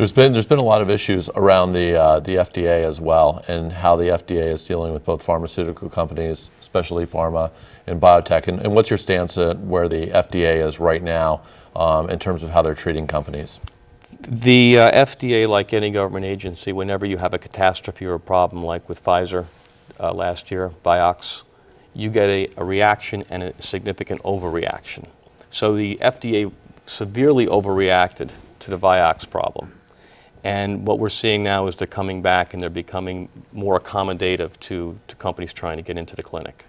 There's been a lot of issues around the FDA as well, and how the FDA is dealing with both pharmaceutical companies, especially pharma and biotech. And what's your stance at where the FDA is right now in terms of how they're treating companies? The FDA, like any government agency, whenever you have a catastrophe or a problem, like with Pfizer last year, Vioxx, you get a reaction and a significant overreaction. So the FDA severely overreacted to the Vioxx problem. And what we're seeing now is they're coming back and they're becoming more accommodative to companies trying to get into the clinic.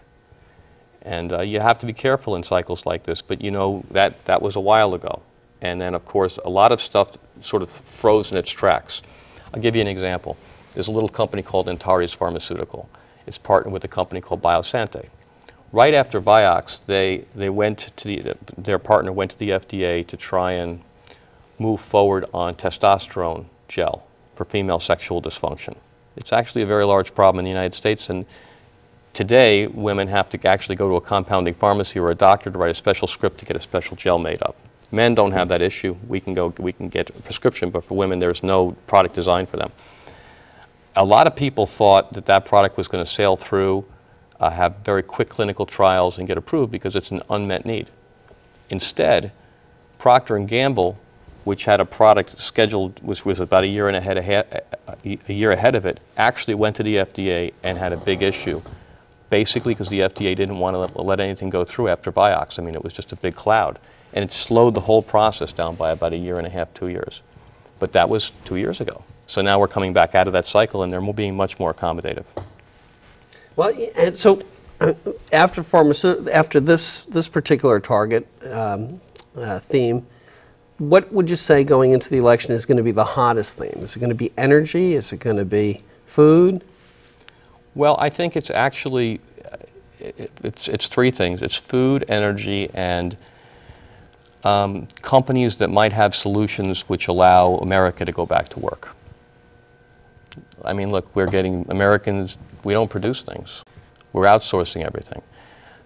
And you have to be careful in cycles like this, but you know, that was a while ago. And then, of course, a lot of stuff sort of froze in its tracks. I'll give you an example. There's a little company called Antares Pharmaceutical. It's partnered with a company called Biosante. Right after Vioxx, their partner went to the FDA to try and move forward on testosterone gel for female sexual dysfunction. It's actually a very large problem in the United States, and today women have to actually go to a compounding pharmacy or a doctor to write a special script to get a special gel made up. Men don't have that issue. We can get a prescription, but for women there's no product designed for them. A lot of people thought that product was going to sail through, have very quick clinical trials and get approved because it's an unmet need. Instead, Procter & Gamble, which had a product scheduled, which was about a year ahead of it, actually went to the FDA and had a big issue, basically because the FDA didn't want to let anything go through after Vioxx. I mean, it was just a big cloud. And it slowed the whole process down by about a year and a half, 2 years. But that was 2 years ago. So now we're coming back out of that cycle, and they're being much more accommodative. Well, and so after this particular target theme, what would you say going into the election is going to be the hottest theme? Is it going to be energy? Is it going to be food? Well, I think it's actually, it's three things. It's food, energy, and companies that might have solutions which allow America to go back to work. I mean, look, Americans, we don't produce things. We're outsourcing everything.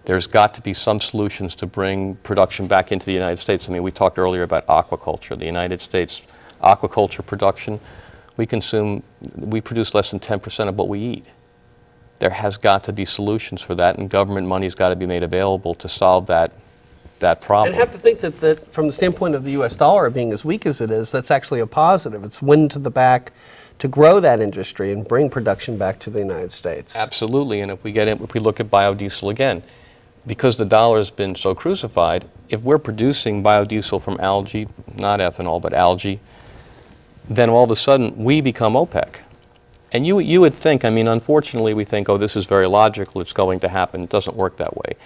There's got to be some solutions to bring production back into the United States. I mean, we talked earlier about aquaculture. The United States aquaculture production, we produce less than 10% of what we eat. There has got to be solutions for that, and government money's got to be made available to solve that problem. And I have to think that from the standpoint of the U.S. dollar being as weak as it is, that's actually a positive. It's wind to the back to grow that industry and bring production back to the United States. Absolutely, and if we look at biodiesel again, because the dollar has been so crucified, if we're producing biodiesel from algae, not ethanol, but algae, then all of a sudden we become OPEC. And you would think, I mean, unfortunately we think, oh, this is very logical, it's going to happen. It doesn't work that way.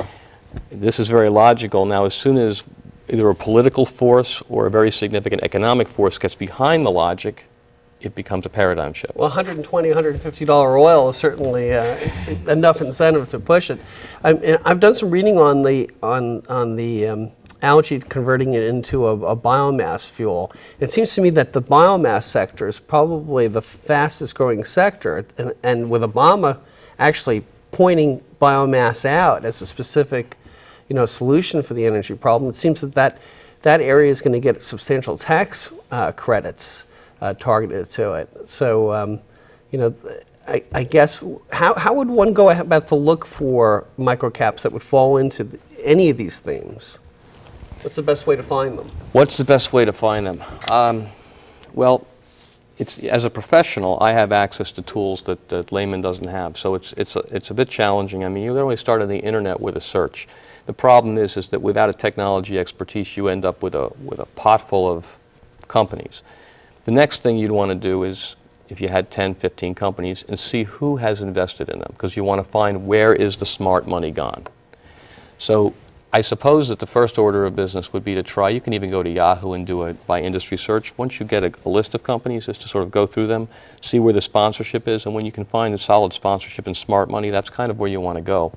This is very logical. Now, as soon as either a political force or a very significant economic force gets behind the logic, it becomes a paradigm shift. Well, $120, $150 oil is certainly enough incentive to push it. I've done some reading on the algae, converting it into a biomass fuel. It seems to me that the biomass sector is probably the fastest growing sector, and with Obama actually pointing biomass out as a specific, solution for the energy problem, it seems that area is going to get substantial tax credits targeted to it. So, I guess, how would one go about to look for microcaps that would fall into any of these themes? What's the best way to find them? What's the best way to find them? Well, as a professional, I have access to tools that layman doesn't have, so it's a bit challenging. I mean, you literally start on the internet with a search. The problem is that without a technology expertise, you end up with a pot full of companies. The next thing you'd want to do is, if you had 10, 15 companies, and see who has invested in them, because you want to find where is the smart money gone. So I suppose that the first order of business would be to try, you can even go to Yahoo and do a by industry search. Once you get a list of companies, is to sort of go through them, see where the sponsorship is, and when you can find a solid sponsorship and smart money, that's kind of where you want to go.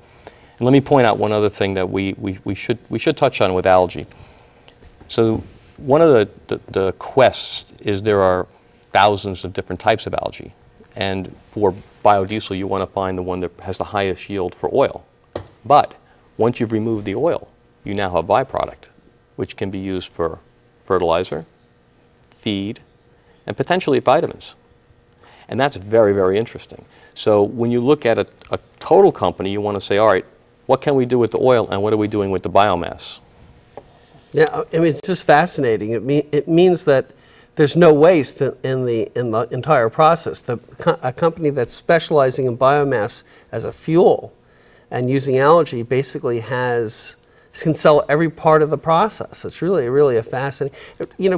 And let me point out one other thing that we should touch on with algae. So one of the quests is there are thousands of different types of algae, and for biodiesel you want to find the one that has the highest yield for oil. But once you've removed the oil, you now have a byproduct, which can be used for fertilizer, feed, and potentially vitamins. And that's very, very interesting. So when you look at a total company, you want to say, all right, what can we do with the oil and what are we doing with the biomass? Yeah, I mean, it's just fascinating. It means that there's no waste in the entire process. A company that's specializing in biomass as a fuel and using algae basically can sell every part of the process. It's really, really a fascinating.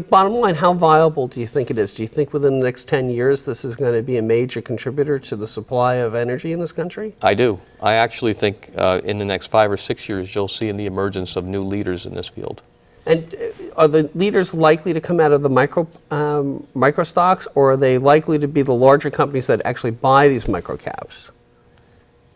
Bottom line, how viable do you think it is? Do you think within the next 10 years this is going to be a major contributor to the supply of energy in this country? I do. I actually think in the next 5 or 6 years you'll see the emergence of new leaders in this field. And are the leaders likely to come out of the micro stocks, or are they likely to be the larger companies that actually buy these micro caps?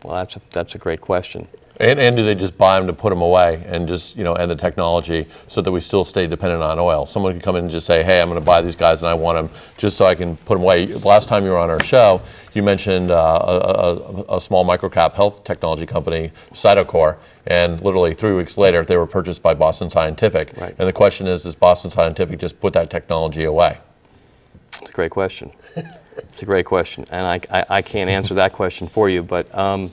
Well, that's a great question. And do they just buy them to put them away and just, end the technology so that we still stay dependent on oil? Someone can come in and just say, hey, I'm going to buy these guys and I want them just so I can put them away. Last time you were on our show, you mentioned a small microcap health technology company, Cytocor, and literally 3 weeks later they were purchased by Boston Scientific. Right. And the question is, does Boston Scientific just put that technology away? It's a great question. It's a great question. And I can't answer that question for you, but I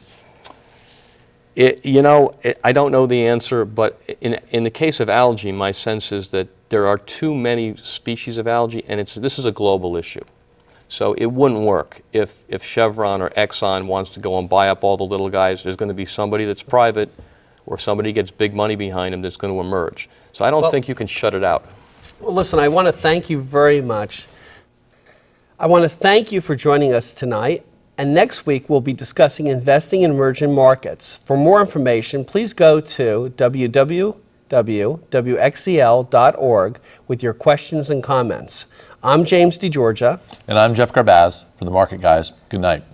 don't know the answer, but in the case of algae, my sense is that there are too many species of algae, and this is a global issue. So it wouldn't work if Chevron or Exxon wants to go and buy up all the little guys. There's going to be somebody that's private or somebody gets big money behind them that's going to emerge. So I don't think you can shut it out. Well, listen, I want to thank you very much. I want to thank you for joining us tonight. And next week, we'll be discussing investing in emerging markets. For more information, please go to www.wxcl.org with your questions and comments. I'm James DeGeorgia. And I'm Jeff Garbaz from The Market Guys. Good night.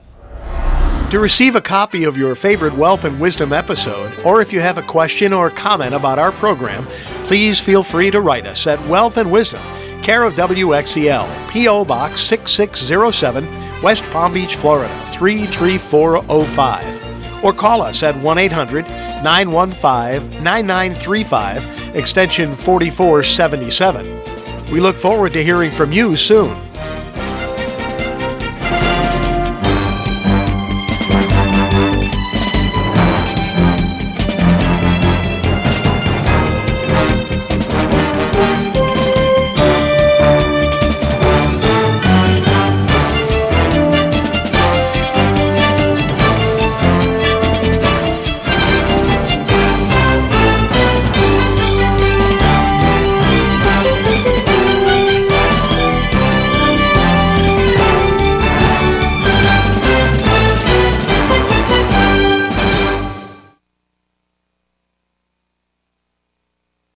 To receive a copy of your favorite Wealth and Wisdom episode, or if you have a question or comment about our program, please feel free to write us at Wealth and Wisdom, care of WXCL, P.O. Box 6607, West Palm Beach, Florida 33405, or call us at 1-800-915-9935, extension 4477. We look forward to hearing from you soon.